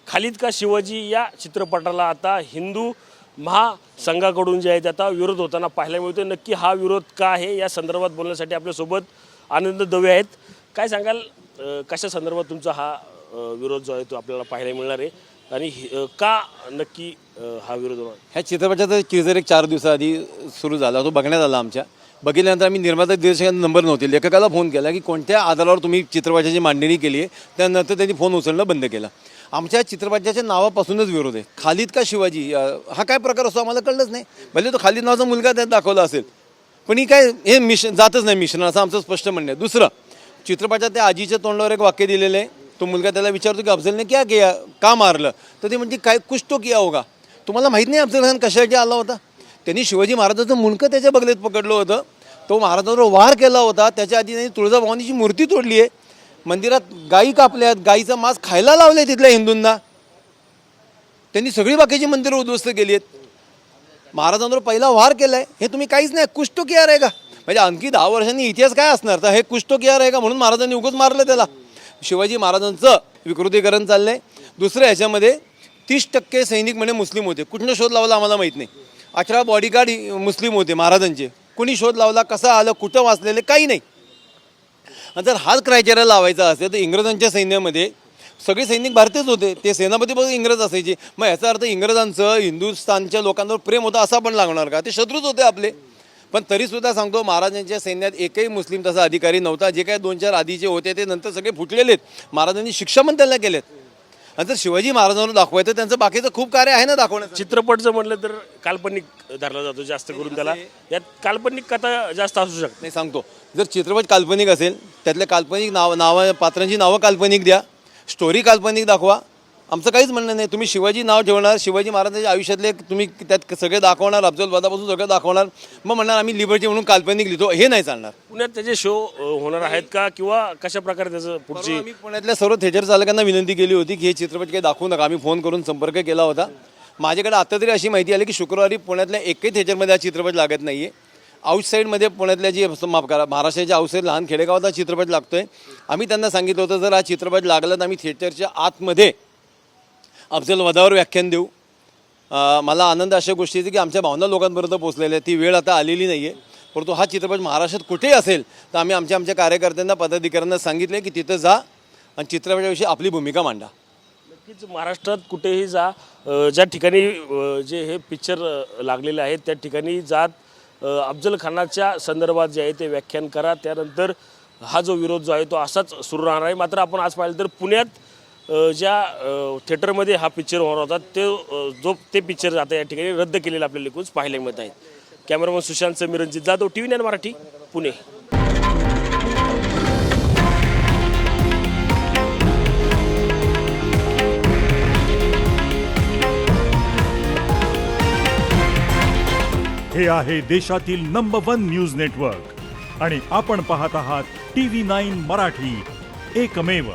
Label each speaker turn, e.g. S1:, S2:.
S1: खालिद का शिवाजी या चित्रपटाला आता हिंदू महासंघाकडून जे आहे ते आता विरोध होताना पाहायला मिळतो। नक्की हा विरोध का आहे या संदर्भात बोलण्यासाठी आपल्यासोबत आनंद दवे आहेत। काय सांगाल, कशा संदर्भात तुमचा हा विरोध जो आहे तो आपल्याला पाहायला मिळणार आहे आणि का नक्की हा विरोध होणार?
S2: ह्या चित्रपटाचा टीजर एक 4 दिवसाआधी सुरू झाला, तो बघण्यात आला आमच्या। बघितल्यानंतर आम्ही निर्माता दिग्दर्शकांना नंबर नव्हते, लेखकाला फोन केला की कोणत्या आधारावर तुम्ही चित्रपटाची मांडणी केली आहे। त्यानंतर त्यांनी फोन उचलणं बंद केलं। आमच्या चित्रपटाच्या नावापासूनच विरोध आहे। खालिद का शिवाजी हा काय प्रकार असतो आम्हाला कळलंच नाही। भले तो खालिद नावाचा मुलगा त्यात दाखवला असेल, पण ही काय हे मिशन जातच नाही मिशन, असं आमचं स्पष्ट म्हणणं आहे। दुसरं, चित्रपटात त्या आजीच्या तोंडावर एक वाक्य दिलेलं आहे। तो मुलगा त्याला विचारतो की अफजलने क्या किया, का मारलं, तर ते म्हणजे काय कुछ तो किया होगा। तुम्हाला माहीत नाही अफजल खान कशासाठी आला होता? त्यांनी शिवाजी महाराजांचं मुंडकं त्याच्या बगलेत पकडलं होतं, तो महाराजांवर वार केला होता। त्याच्या आधी त्यांनी तुळजाभवानीची मूर्ती तोडली आहे, मंदिरात गायी कापल्यात, गायीचं मांस खायला लावलं आहे तिथल्या हिंदूंना। त्यांनी सगळी बाकीची मंदिरं उद्ध्वस्त केली आहेत, महाराजांवर पहिला वार केला आहे। हे तुम्ही काहीच नाही, कुछ तो किया रहेगा म्हणजे आणखी 10 वर्षांनी इतिहास काय असणार? तर हे कुछ तो किया रहेगा म्हणून महाराजांनी उगाच मारलं त्याला। शिवाजी महाराजांचं विकृतीकरण चाललं आहे। दुसरं, ह्याच्यामध्ये 30% सैनिक म्हणे मुस्लिम होते, कुठनं शोध लावला आम्हाला माहीत नाही। 18 बॉडीगार्ड मुस्लिम होते महाराजांचे, कुणी शोध लावला, कसा आलं, कुठं वाचलेले, काही नाही। आणि जर हाच क्रायटेरिया लावायचा असेल तर इंग्रजांच्या सैन्यामध्ये सगळे सैनिक भारतीयच होते, ते सेनापती बघ इंग्रज असायचे। मग याचा अर्थ इंग्रजांचं हिंदुस्थानच्या लोकांवर प्रेम होतं असं पण लागणार का? ते शत्रूच होते आपले। पण तरीसुद्धा सांगतो, महाराजांच्या सैन्यात एकही मुस्लिम तसा अधिकारी नव्हता। जे काही 2-4 आधीचे होते ते नंतर सगळे फुटलेले आहेत। महाराजांनी शिक्षा पण त्यांना केलेत। आणि जर शिवाजी महाराजांवर दाखवायचं, त्यांचं बाकीचं खूप कार्य आहे ना दाखवण्याचं।
S1: चित्रपटचं म्हटलं तर काल्पनिक धरला जातो जास्त करून, त्याला यात काल्पनिक कथा जास्त असू शकते।
S2: नाही सांगतो, जर चित्रपट काल्पनिक असेल, त्यातल्या काल्पनिक पात्रांची नावं काल्पनिक द्या, स्टोरी काल्पनिक दाखवा, आमचं काहीच म्हणणं नाही। तुम्ही शिवाजी नाव ठेवणार, शिवाजी महाराजांच्या आयुष्यातले तुम्ही त्यात सगळे दाखवणार, अफजल वधापासून सगळं दाखवणार, मग म्हणणार आम्ही लिबर्टी म्हणून काल्पनिक लिहितो, हे नाही चालणार।
S1: पुण्यात त्याचे शो होणार आहेत का, किंवा कशा प्रकारे त्याचं पुढची?
S2: आम्ही पुण्यातल्या सर्व थिएटर चालकांना विनंती केली होती की हे चित्रपट काही दाखवू नका। आम्ही फोन करून संपर्क केला होता। माझ्याकडे आता तरी अशी माहिती आली की शुक्रवारी पुण्यातल्या एकही थिएटरमध्ये हा चित्रपट लागत नाही आहे। आउटसाईडमध्ये पुण्यातल्या जी माफ करा महाराष्ट्राच्या आउटसाईड लहान खेडेगावात हा चित्रपट लागतोय। आम्ही त्यांना सांगितलं होतं जर हा चित्रपट लागला तर आम्ही थिएटरच्या आतमध्ये अफजल वधावर व्याख्यान देऊ। मला आनंद अशा गोष्टीचा की आमच्या भावना लोकांपर्यंत पोहोचलेल्या आहेत। ती वेळ आता आलेली नाही आहे, परंतु हा चित्रपट महाराष्ट्रात कुठेही असेल तर आम्ही आमच्या कार्यकर्त्यांना, पदाधिकाऱ्यांना सांगितले की तिथं जा आणि चित्रपटाविषयी आपली भूमिका मांडा।
S1: नक्कीच महाराष्ट्रात कुठेही जा, ज्या ठिकाणी जे हे पिक्चर लागलेले आहेत त्या ठिकाणी जात अफजल खानाच्या संदर्भात जे आहे ते व्याख्यान करा। त्यानंतर हा जो विरोध जो आहे तो असाच सुरू राहणार आहे। मात्र आपण आज पाहिलं तर पुण्यात ज्या थिएटरमध्ये हा पिक्चर होणार होता ते पिक्चर आता या ठिकाणी रद्द केलेलं आपल्याला एकूणच पाहायला मिळत आहे। Cameraman Sushant Sameer, Ranjit Jadhav, TV9 Marathi, Pune.
S3: हे आहे देशातील नंबर 1 न्यूज नेटवर्क आणि आपण पाहत आहात TV9 मराठी, एकमेव।